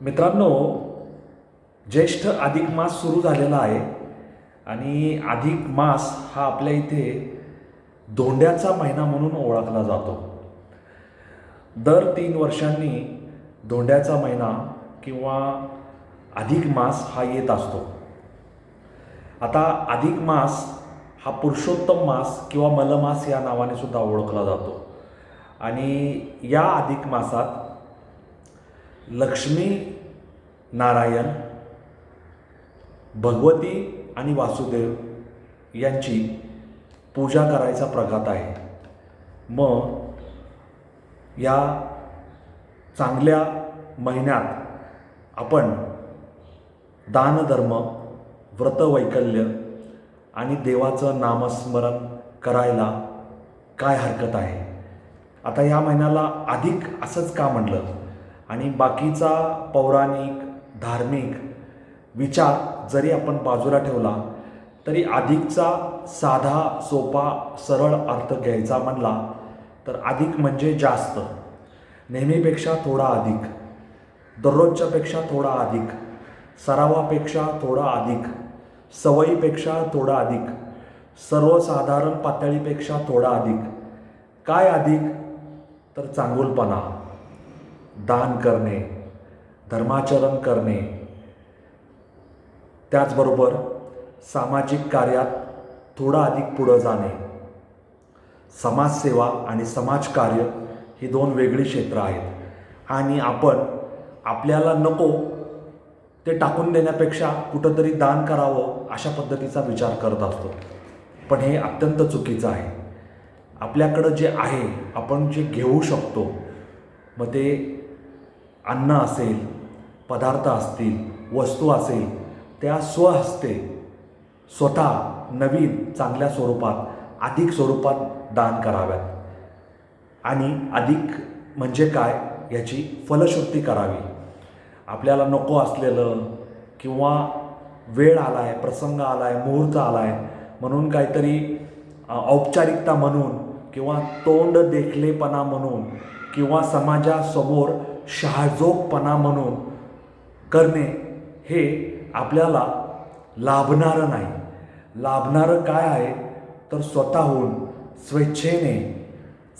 मित्रांनो, ज्येष्ठ अधिक मास सुरू झालेला आहे आणि अधिक मास हा आपल्या इथे धोंड्याचा महिना म्हणून ओळखला जातो. दर 3 वर्षांनी धोंड्याचा महिना किंवा अधिक मास हा येत असतो. आता अधिक मास हा पुरुषोत्तम मास किंवा मलमास या नावाने सुद्धा ओळखला जातो आणि या अधिक मासात लक्ष्मी नारायण, भगवती आणि वासुदेव यांची पूजा करायचा प्रघात आहे. मग या चांगल्या महिन्यात आपण दानधर्म, व्रतवैकल्य आणि देवाचं नामस्मरण करायला काय हरकत आहे. आता या महिन्याला अधिक असंच का म्हणलं आणि बाकीचा पौराणिक धार्मिक विचार जरी आपण बाजूला ठेवला तरी अधिकचा साधा सोपा सरळ अर्थ घ्यायचा म्हणला तर अधिक म्हणजे जास्त, नेहमीपेक्षा थोडा अधिक, दररोजच्यापेक्षा थोडा अधिक, सरावापेक्षा थोडा अधिक, सवयीपेक्षा थोडा अधिक, सर्वसाधारण पातळीपेक्षा थोडा अधिक. काय अधिक तर चांगुलपणा, दान करणे, धर्माचरण करणे, त्याचबरोबर सामाजिक कार्यात थोडं अधिक पुढं जाणे. समाजसेवा आणि समाजकार्य ही 2 वेगळी क्षेत्र आहेत आणि आपण आपल्याला नको ते टाकून देण्यापेक्षा कुठंतरी दान करावं अशा पद्धतीचा विचार करत असतो. पण हे अत्यंत चुकीचं आहे. आपल्याकडं जे आहे, आपण जे घेऊ शकतो, मग ते अन्न असेल, पदार्थ असतील, वस्तू असेल, त्या स्वहस्ते स्वतः नवीन चांगल्या स्वरूपात, अधिक स्वरूपात दान कराव्यात आणि अधिक म्हणजे काय याची फलश्रुती करावी. आपल्याला नको असलेलं किंवा वेळ आला आहे, प्रसंग आला आहे, मुहूर्त आला आहे म्हणून काहीतरी औपचारिकता म्हणून किंवा तोंड देखलेपणा म्हणून किंवा समाजासमोर शहाजोगपणा म्हणून करणे हे आपल्याला लाभणारं नाही. लाभणारं काय आहे तर स्वतःहून स्वेच्छेने,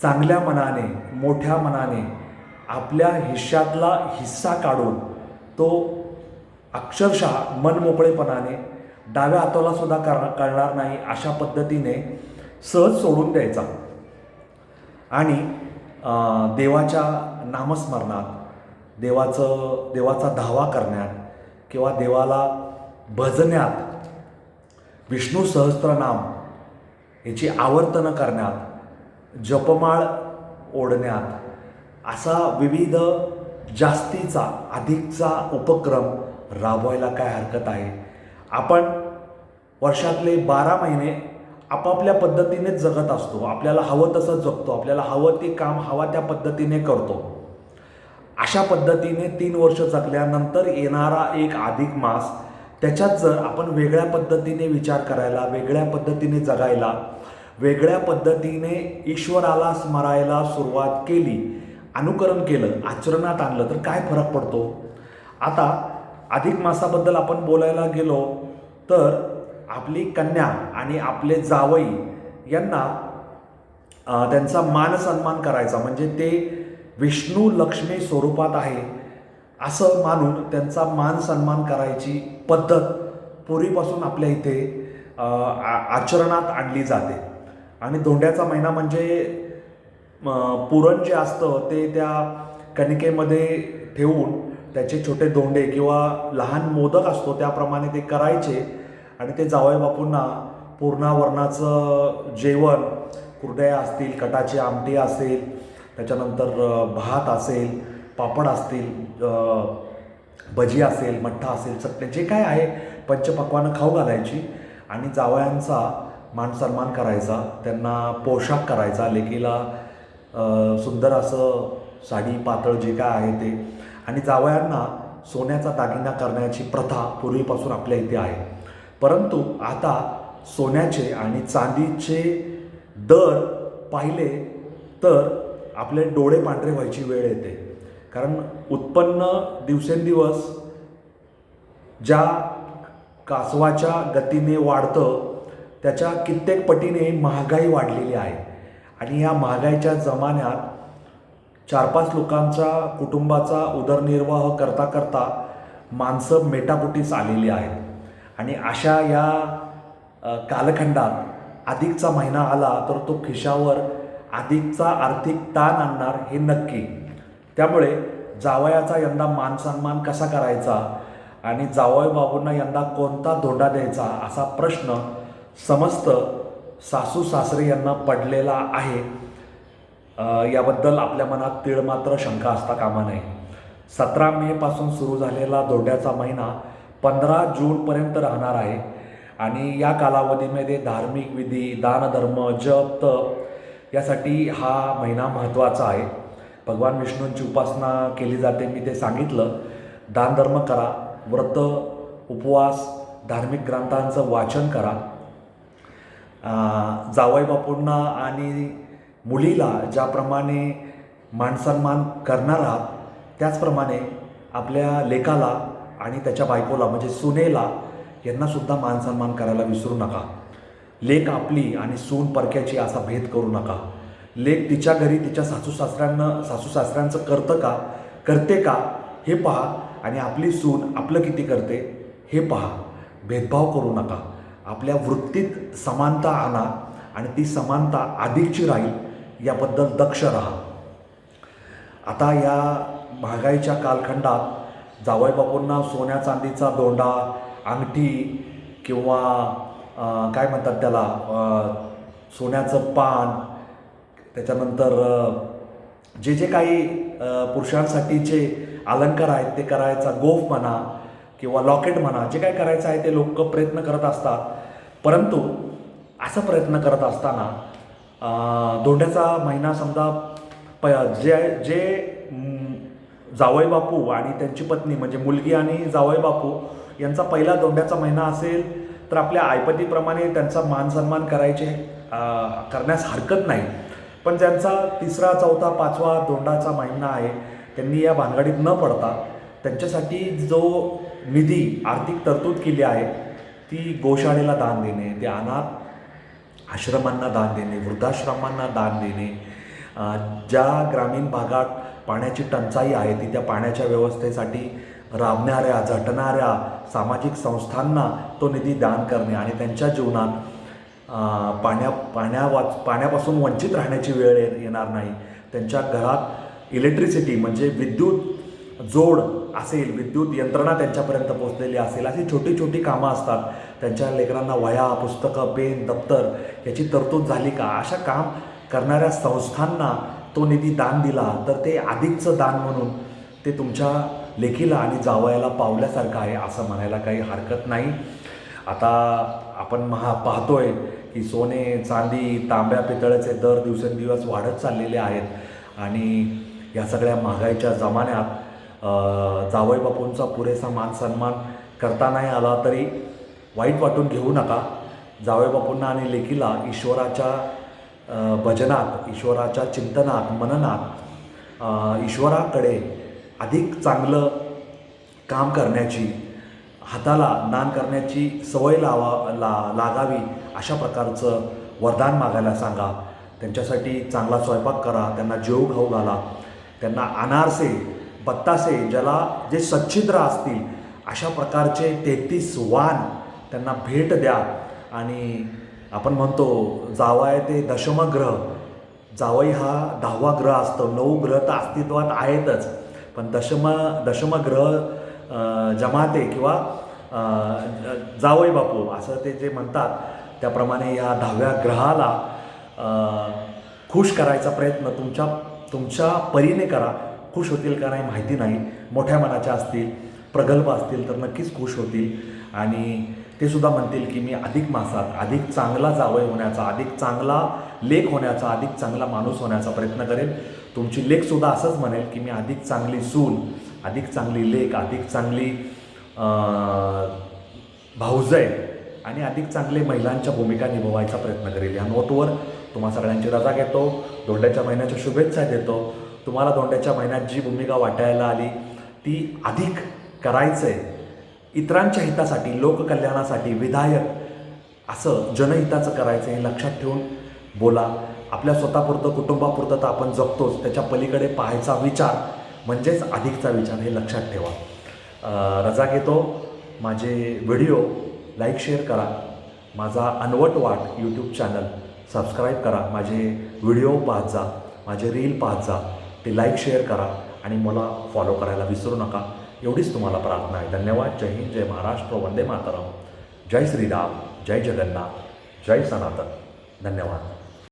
चांगल्या मनाने, मोठ्या मनाने आपल्या हिश्श्यातला हिस्सा काढून तो अक्षरशः मनमोकळेपणाने डाव्या हाताला सुद्धा कळणार नाही अशा पद्धतीने सहज सोडून द्यायचा आणि देवाच्या नामस्मरणात, देवाचा धावा करण्यात किंवा देवाला भजण्यात, विष्णू सहस्त्रनाम याची आवर्तन करण्यात, जपमाळ ओढण्यात असा विविध जास्तीचा अधिकचा उपक्रम राबवायला काय हरकत आहे. आपण वर्षातले 12 महिने आपापल्या पद्धतीनेच जगत असतो. आपल्याला हवं तसं जगतो, आपल्याला हवं ते काम हवा त्या पद्धतीने करतो. अशा पद्धतीने 3 वर्ष जगल्यानंतर येणारा एक अधिक मास, त्याच्यात जर आपण वेगळ्या पद्धतीने विचार करायला, वेगळ्या पद्धतीने जगायला, वेगळ्या पद्धतीने ईश्वराला स्मरायला सुरुवात केली, अनुकरण केलं, आचरणात आणलं तर काय फरक पडतो. आता अधिक मासाबद्दल आपण बोलायला गेलो तर आपली कन्या आणि आपले जावई यांना त्यांचा मान सन्मान करायचा, म्हणजे ते विष्णू लक्ष्मी स्वरूपात आहे असं मानून त्यांचा मान सन्मान करायची पद्धत पूर्वीपासून आपल्या इथे आचरणात आणली जाते. आणि धोंड्याचा महिना म्हणजे पुरण जे असतं ते त्या कणिकेमध्ये ठेवून त्याचे छोटे धोंडे किंवा लहान मोदक असतो त्याप्रमाणे ते करायचे आणि ते जावई बापूंना पूर्णावरणाचं जेवण, कुरडया असतील, कटाची आमटी असेल, त्याच्यानंतर भात असेल, पापड असतील, भजी असेल, मठ्ठा असेल, चटणी जे काय आहे पंचपक्वानं खाऊ घालायची आणि जावयांचा मान सन्मान करायचा, त्यांना पोशाख करायचा, लेकीला सुंदर असं साडी पातळ जे काय आहे ते, आणि जावयांना सोन्याचा दागिना करण्याची प्रथा पूर्वीपासून आपल्या इथे आहे. परंतु आता सोन्याचे आणि चांदीचे दर पाहिले तर आपले डोळे पांढरे व्हायची वेळ येते. कारण उत्पन्न दिवसेंदिवस ज्या कासवाच्या गतीने वाढतं त्याच्या कित्येक पटीने महागाई वाढलेली आहे. आणि या महागाईच्या जमान्यात 4-5 लोकांचा कुटुंबाचा उदरनिर्वाह करता करता माणसं मेटाकुटीस आलेली आहेत. आणि अशा या कालखंडात अधिकचा महिना आला तर तो खिशावर अधिकचा आर्थिक ताण आणणार हे नक्की. त्यामुळे जावयाचा यंदा मानसन्मान कसा करायचा आणि जावई बाबूंना यंदा कोणता धोंडा द्यायचा असा प्रश्न समस्त सासू सासरे यांना पडलेला आहे. याबद्दल आपल्या मनात तीळ मात्र शंका असता कामा नये. 17 मेपासून सुरू झालेला धोंड्याचा महिना 15 जूनपर्यंत राहणार आहे. आणि या कालावधीमध्ये धार्मिक विधी, दानधर्म, जप, तप यासाठी हा महिना महत्त्वाचा आहे. भगवान विष्णूंची उपासना केली जाते, मी ते सांगितलं. दानधर्म करा, व्रत, उपवास, धार्मिक ग्रंथांचं वाचन करा. जावई बापूंना आणि मुलीला ज्याप्रमाणे मानसन्मान करणार आहात त्याचप्रमाणे आपल्या लेकाला आणि त्याच्या बायकोला म्हणजे सुनेला यांनासुद्धा मानसन्मान करायला विसरू नका. लेक आपली आणि सून परक्याची असा भेद करू नका. लेक तिच्या घरी तिच्या सासू सासऱ्यांचं करते का हे पहा आणि आपली सून आपलं किती करते हे पहा. भेदभाव करू नका. आपल्या वृत्तीत समानता आणा आणि ती समानता अधिकची राहील याबद्दल दक्ष राहा. आता या महागाईच्या कालखंडात जावई बापूंना सोन्या चांदीचा दोंडा, अंगठी किंवा काय म्हणतात त्याला सोन्याचं पान, त्याच्यानंतर जे काही पुरुषांसाठीचे अलंकार आहेत ते करायचा, गोफ म्हणा किंवा लॉकेट म्हणा, जे काय करायचं आहे ते लोक प्रयत्न करत असतात. परंतु असं प्रयत्न करत असताना धोंड्याचा महिना समजा जे जावई बापू आणि त्यांची पत्नी म्हणजे मुलगी आणि जावई बापू यांचा पहिला धोंड्याचा महिना असेल तर आपल्या आयपतीप्रमाणे त्यांचा मानसन्मान करण्यास हरकत नाही. पण ज्यांचा 3रा, 4था, 5वा धोंडाचा महिना आहे त्यांनी या भानगडीत न पडता त्यांच्यासाठी जो निधी आर्थिक तरतूद केली आहे ती गोशाळेला दान देणे, ते अनाथ आश्रमांना दान देणे, वृद्धाश्रमांना दान देणे, ज्या ग्रामीण भागात पाण्याची टंचाई आहे ती त्या पाण्याच्या व्यवस्थेसाठी राबणाऱ्या झटणाऱ्या सामाजिक संस्थांना तो निधी दान करणे आणि त्यांच्या जीवनात पाण्यापासून वंचित राहण्याची वेळ येणार नाही. त्यांच्या घरात इलेक्ट्रिसिटी म्हणजे विद्युत जोड असेल, विद्युत यंत्रणा त्यांच्यापर्यंत पोहोचलेली असेल, अशी छोटी छोटी कामं असतात. त्यांच्या लेकरांना वह्या, पुस्तकं, पेन, दप्तर याची तरतूद झाली का, अशा काम करणाऱ्या संस्थांना तो निधी दान दिला तर ते अधिकचं दान म्हणून ते तुमच्या लेकीला आणि जावयाला पावल्यासारखं आहे असं म्हणायला काही हरकत नाही. आता आपण पाहतोय की सोने, चांदी, तांब्या, पितळेचे दर दिवसेंदिवस वाढत चाललेले आहेत आणि या सगळ्या महागाईच्या जमान्यात जावई बापूंचा पुरेसा मान सन्मान करता नाही आला तरी वाईट वाटून घेऊ नका. जावई बापूंना आणि लेकीला ईश्वराच्या भजनात, ईश्वराच्या चिंतनात, मननात ईश्वराकडे अधिक चांगलं काम करण्याची, हाताला दान करण्याची सवय लागावी अशा प्रकारचं वरदान मागायला सांगा. त्यांच्यासाठी चांगला स्वयंपाक करा, त्यांना जेवू खाऊ घाला, त्यांना अनारसे, बत्तासे, जे सच्छिद्र असतील अशा प्रकारचे 33 वाण त्यांना भेट द्या. आणि आपण म्हणतो जावई ते दशमग्रह, जावई हा 10वा ग्रह असतो. 9 ग्रह तर अस्तित्वात आहेतच, पण दशमग्रह जमाते किंवा जावई बापू असं ते जे म्हणतात त्याप्रमाणे या 10व्या ग्रहाला खुश करायचा प्रयत्न तुमच्या परीने करा. खुश होतील का नाही माहिती नाही. मोठ्या मनाच्या असतील, प्रगल्भ असतील तर नक्कीच खुश होतील आणि ते सुद्धा म्हणतील की मी अधिक मासात अधिक चांगला जावई होण्याचा, अधिक चांगला लेक होण्याचा, अधिक चांगला माणूस होण्याचा प्रयत्न करेल. तुमची लेकसुद्धा असंच म्हणेल की मी अधिक चांगली सून, अधिक चांगली लेक, अधिक चांगली भाऊजय आणि अधिक चांगले महिलांच्या भूमिका निभवायचा प्रयत्न करेल. या नोटवर तुम्हा सगळ्यांची रजा घेतो, धोंड्याच्या महिन्याच्या शुभेच्छा देतो. तुम्हाला धोंड्याच्या महिन्यात जी भूमिका वाटायला आली ती अधिक करायचं आहे, इतरांच्या हितासाठी, लोककल्याणासाठी, विधायक असं जनहिताचं करायचं हे लक्षात ठेवून बोला. आपल्या स्वतःपुरतं, कुटुंबापुरतं तर आपण जगतोच, त्याच्या पलीकडे पाहायचा विचार म्हणजेच अधिकचा विचार हे लक्षात ठेवा. रजा घेतो. माझे व्हिडिओ लाईक शेअर करा. माझा अनवट वाट यूट्यूब चॅनल सबस्क्राईब करा. माझे व्हिडिओ पाहत जा, माझे रील पाहत जा, ते लाईक शेअर करा आणि मला फॉलो करायला विसरू नका. एवढीच तुम्हाला प्रार्थना आहे. धन्यवाद. जय हिंद, जय महाराष्ट्र, वंदे मातरम. जय श्रीराम, जय जगन्नाथ, जय सनातन. धन्यवाद.